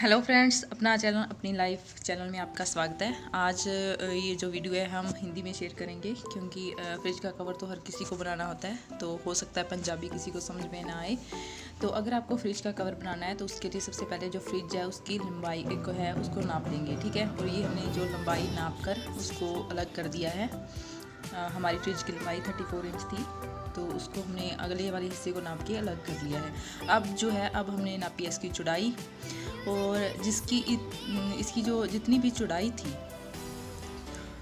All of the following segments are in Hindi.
हेलो फ्रेंड्स, अपना चैनल अपनी लाइफ चैनल में आपका स्वागत है। आज ये जो वीडियो है हम हिंदी में शेयर करेंगे क्योंकि फ्रिज का कवर तो हर किसी को बनाना होता है, तो हो सकता है पंजाबी किसी को समझ में ना आए। तो अगर आपको फ्रिज का कवर बनाना है तो उसके लिए सबसे पहले जो फ्रिज है उसकी लंबाई को है उसको नाप लेंगे, ठीक है। और ये हमने जो लंबाई नाप कर उसको अलग कर दिया है। हमारी फ्रिज की लंबाई 34 इंच थी, तो उसको हमने अगले वाले हिस्से को नाप के अलग कर लिया है। अब हमने नापी है इसकी चौड़ाई, और इसकी जो जितनी भी चौड़ाई थी,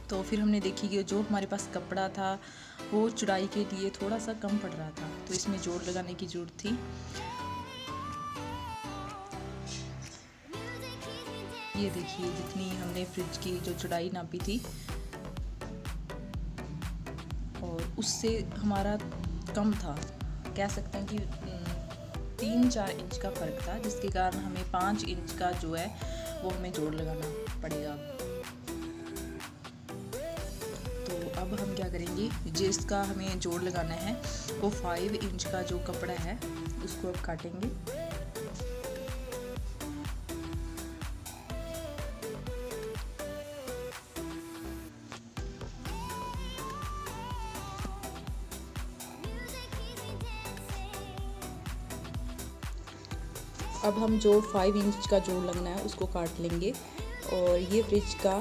तो फिर हमने देखी कि जो हमारे पास कपड़ा था वो चौड़ाई के लिए थोड़ा सा कम पड़ रहा था, तो इसमें जोड़ लगाने की ज़रूरत थी। ये देखिए, जितनी हमने फ्रिज की जो चौड़ाई नापी थी और उससे हमारा कम था, कह सकते हैं कि 3-4 इंच का फ़र्क था, जिसके कारण हमें 5 इंच का जो है वो हमें जोड़ लगाना पड़ेगा। तो अब हम क्या करेंगे, जिसका हमें जोड़ लगाना है वो 5 इंच का जो कपड़ा है उसको अब काटेंगे। अब हम जो 5 इंच का जोड़ लगना है उसको काट लेंगे। और ये फ्रिज का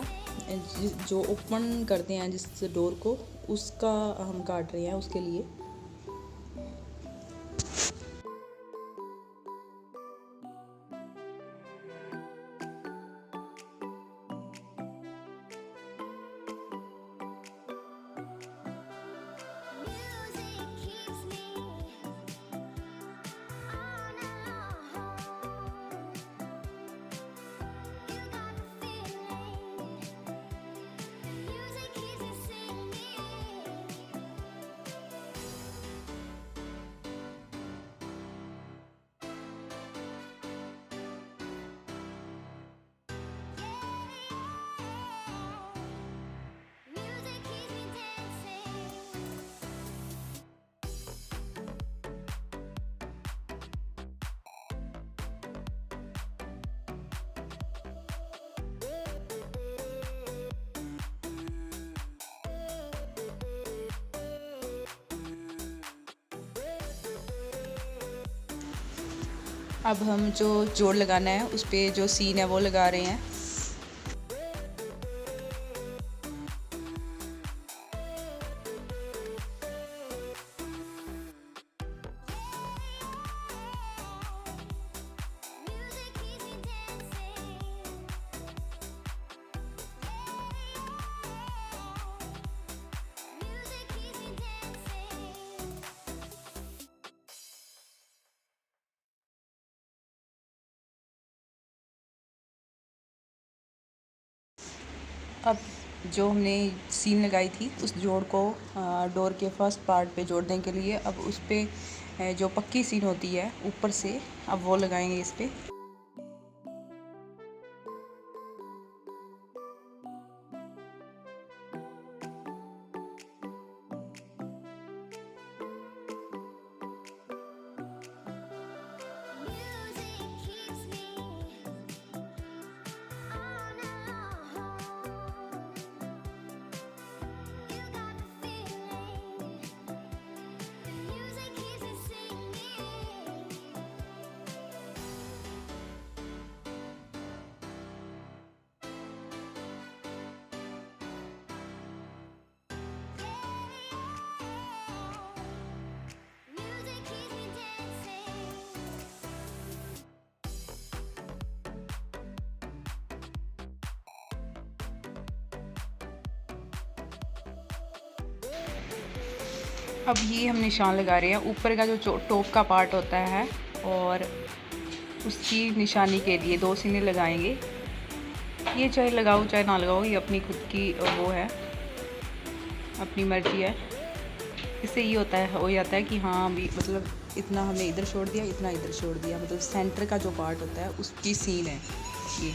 जो ओपन करते हैं जिस डोर को, उसका हम काट रहे हैं उसके लिए। अब हम जो जोड़ लगाना है उस पर जो सीन है वो लगा रहे हैं। अब जो हमने सीन लगाई थी उस जोड़ को डोर के फर्स्ट पार्ट पे जोड़ने के लिए अब उस पे जो पक्की सीन होती है ऊपर से, अब वो लगाएंगे इस पे। अब ये हम निशान लगा रहे हैं ऊपर का जो टॉप का पार्ट होता है, और उसकी निशानी के लिए 2 सीने लगाएंगे। ये चाहे लगाओ चाहे ना लगाओ, ये अपनी खुद की वो है, अपनी मर्जी है। इससे ये होता है हो जाता है कि हाँ भी मतलब इतना हमने इधर छोड़ दिया, इतना इधर छोड़ दिया, मतलब सेंटर का जो पार्ट होता है उसकी सीन है ये।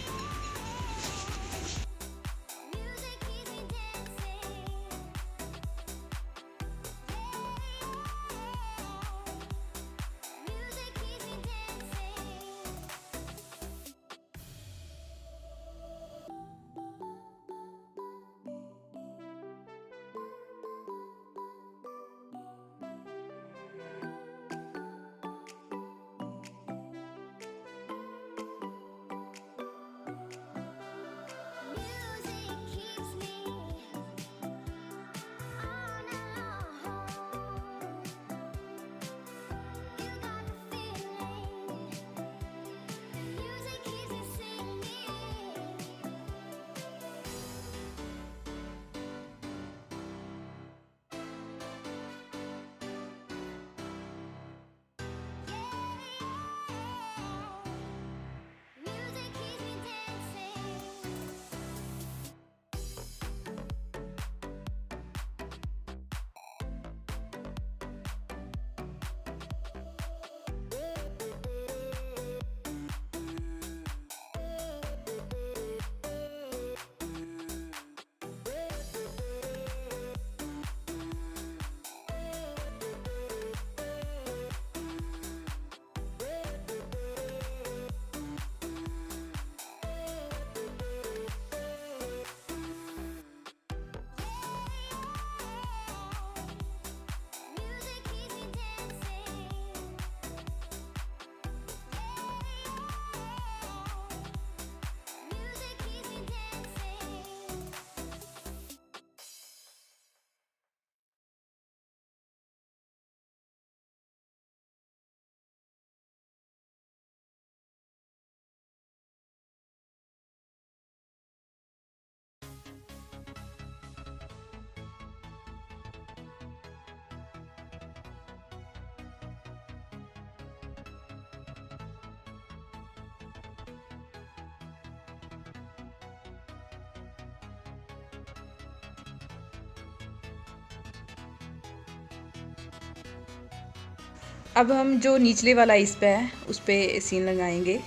अब हम जो निचले वाला इस पे है उस पे सीन लगाएंगे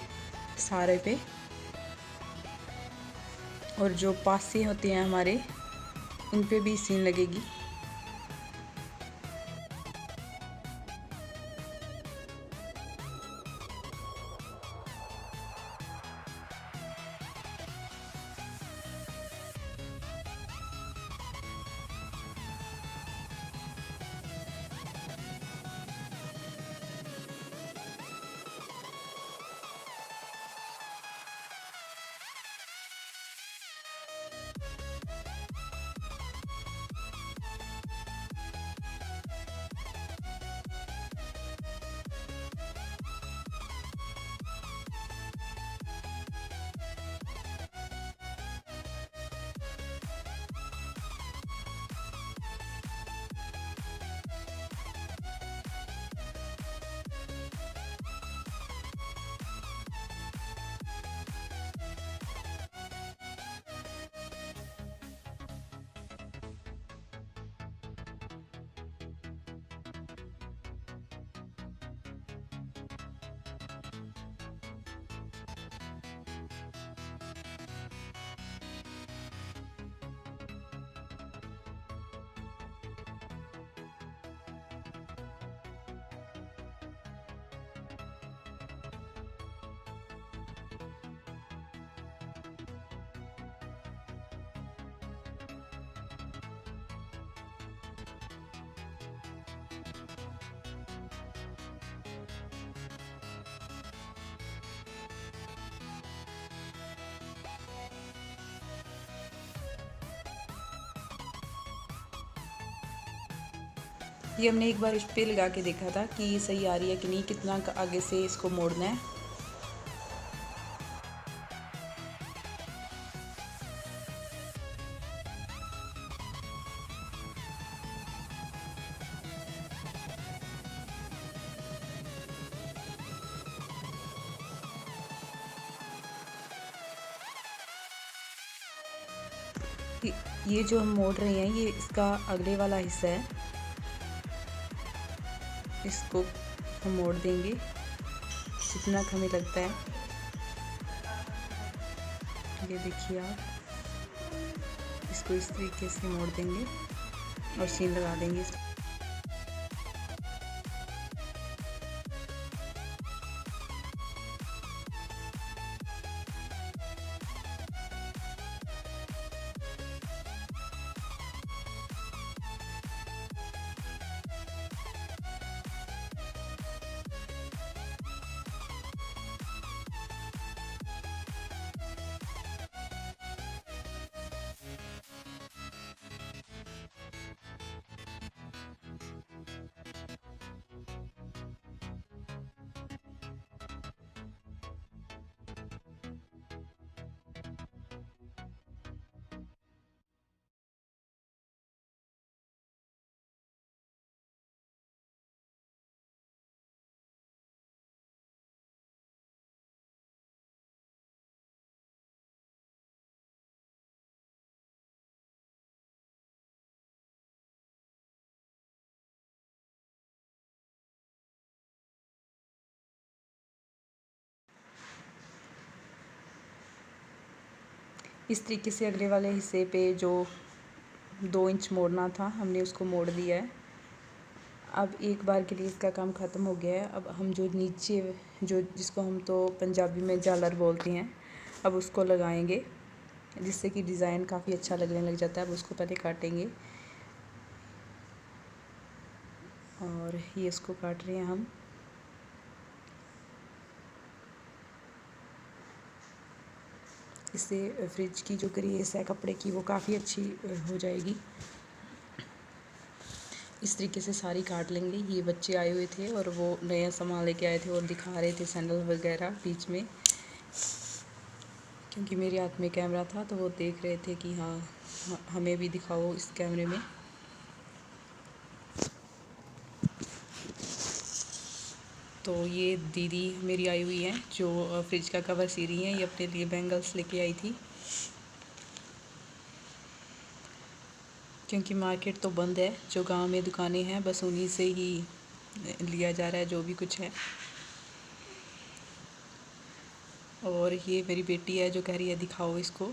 सारे पे, और जो पास से होते हैं हमारे उन पे भी सीन लगेगी। ये हमने एक बार इस पे लगा के देखा था कि ये सही आ रही है कि नहीं, कितना आगे से इसको मोड़ना है। ये जो हम मोड़ रहे हैं ये इसका अगले वाला हिस्सा है, इसको हम मोड़ देंगे जितना हमें लगता है। ये देखिए आप, इसको इस तरीके से मोड़ देंगे और सीन लगा देंगे। इस तरीके से अगले वाले हिस्से पे जो 2 इंच मोड़ना था हमने उसको मोड़ दिया है। अब एक बार के लिए इसका काम ख़त्म हो गया है। अब हम जो नीचे जो जिसको हम तो पंजाबी में झालर बोलते हैं, अब उसको लगाएंगे जिससे कि डिज़ाइन काफ़ी अच्छा लगने लग जाता है। अब उसको पहले काटेंगे और ये इसको काट रहे हैं हम। इससे फ्रिज की जो ग्रेस है कपड़े की वो काफ़ी अच्छी हो जाएगी। इस तरीके से सारी काट लेंगे। ये बच्चे आए हुए थे और वो नया सामान लेके आए थे और दिखा रहे थे सैंडल वगैरह बीच में, क्योंकि मेरे हाथ में कैमरा था तो वो देख रहे थे कि हाँ हमें भी दिखाओ इस कैमरे में। तो ये दीदी मेरी आई हुई हैं जो फ्रिज का कवर सी रही हैं। ये अपने लिए बैंगल्स लेके आई थी क्योंकि मार्केट तो बंद है। जो गांव में दुकानें हैं बस उन्हीं से ही लिया जा रहा है जो भी कुछ है। और ये मेरी बेटी है जो कह रही है दिखाओ इसको।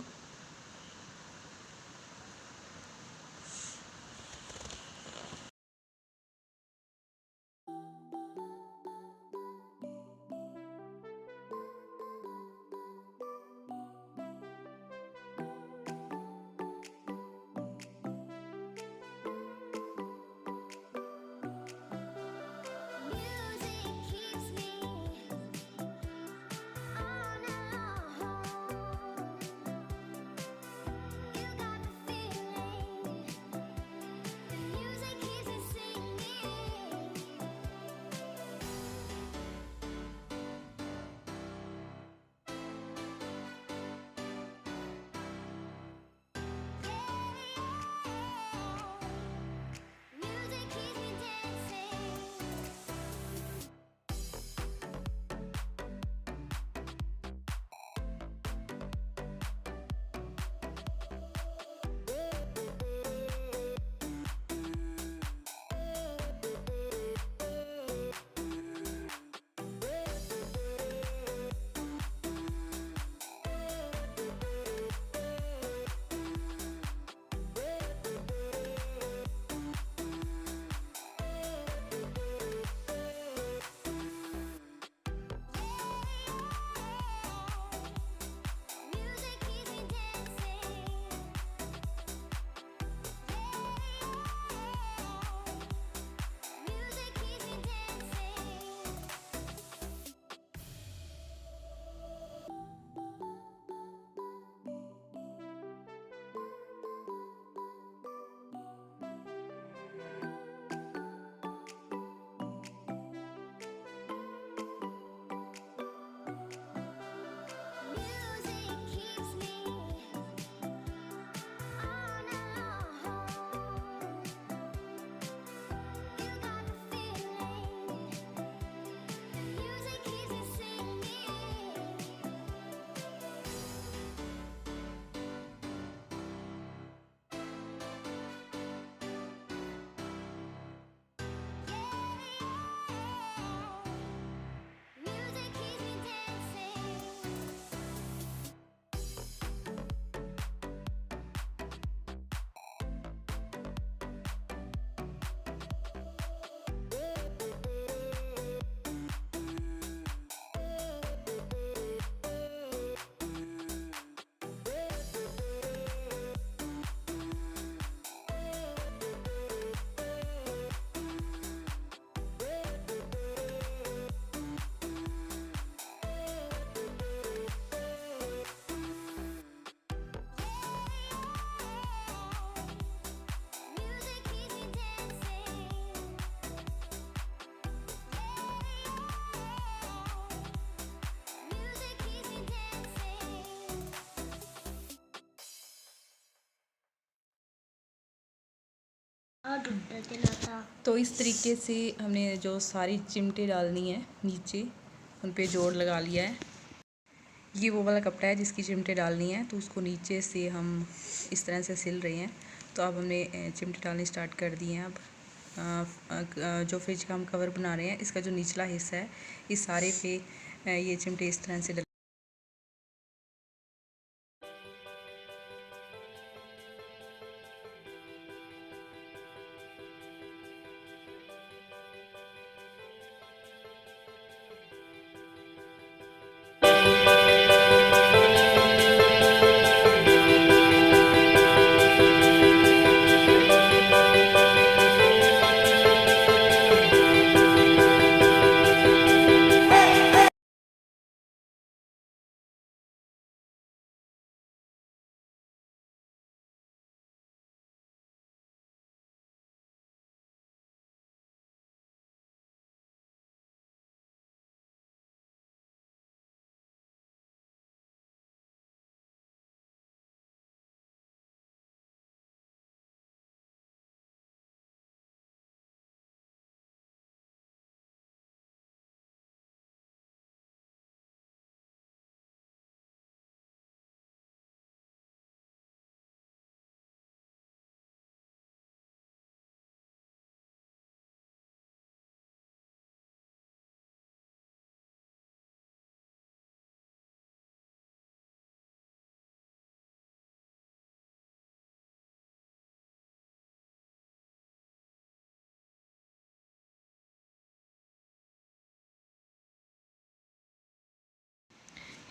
तो इस तरीके से हमने जो सारी चिमटे डालनी है नीचे उन पे जोड़ लगा लिया है। ये वो वाला कपड़ा है जिसकी चिमटे डालनी है, तो उसको नीचे से हम इस तरह से सिल रहे हैं। तो अब हमने चिमटे डालनी स्टार्ट कर दी हैं। अब जो फ्रिज का हम कवर बना रहे हैं इसका जो निचला हिस्सा है इस सारे पे ये चिमटे इस तरह से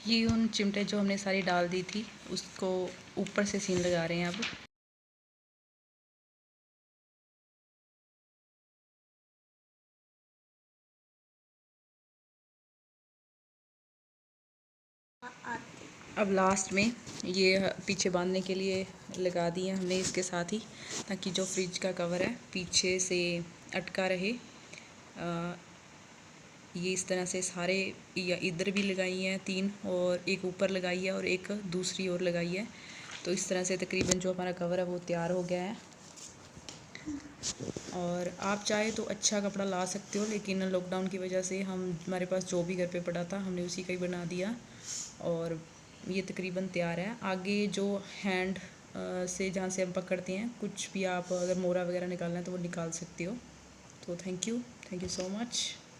ये उन चिमटे जो हमने सारी डाल दी थी उसको ऊपर से सीन लगा रहे हैं अब। अब लास्ट में ये पीछे बांधने के लिए लगा दिए हमने इसके साथ ही, ताकि जो फ्रिज का कवर है पीछे से अटका रहे। ये इस तरह से सारे, या इधर भी लगाई हैं 3 और एक ऊपर लगाई है और एक दूसरी ओर लगाई है। तो इस तरह से तकरीबन जो हमारा कवर है वो तैयार हो गया है। और आप चाहे तो अच्छा कपड़ा ला सकते हो, लेकिन लॉकडाउन की वजह से हमारे पास जो भी घर पे पड़ा था हमने उसी का ही बना दिया। और ये तकरीबन तैयार है। आगे जो हैंड से जहाँ से हम पकड़ते हैं, कुछ भी आप अगर मोरा वगैरह निकालना है तो वो निकाल सकते हो। तो थैंक यू सो मच।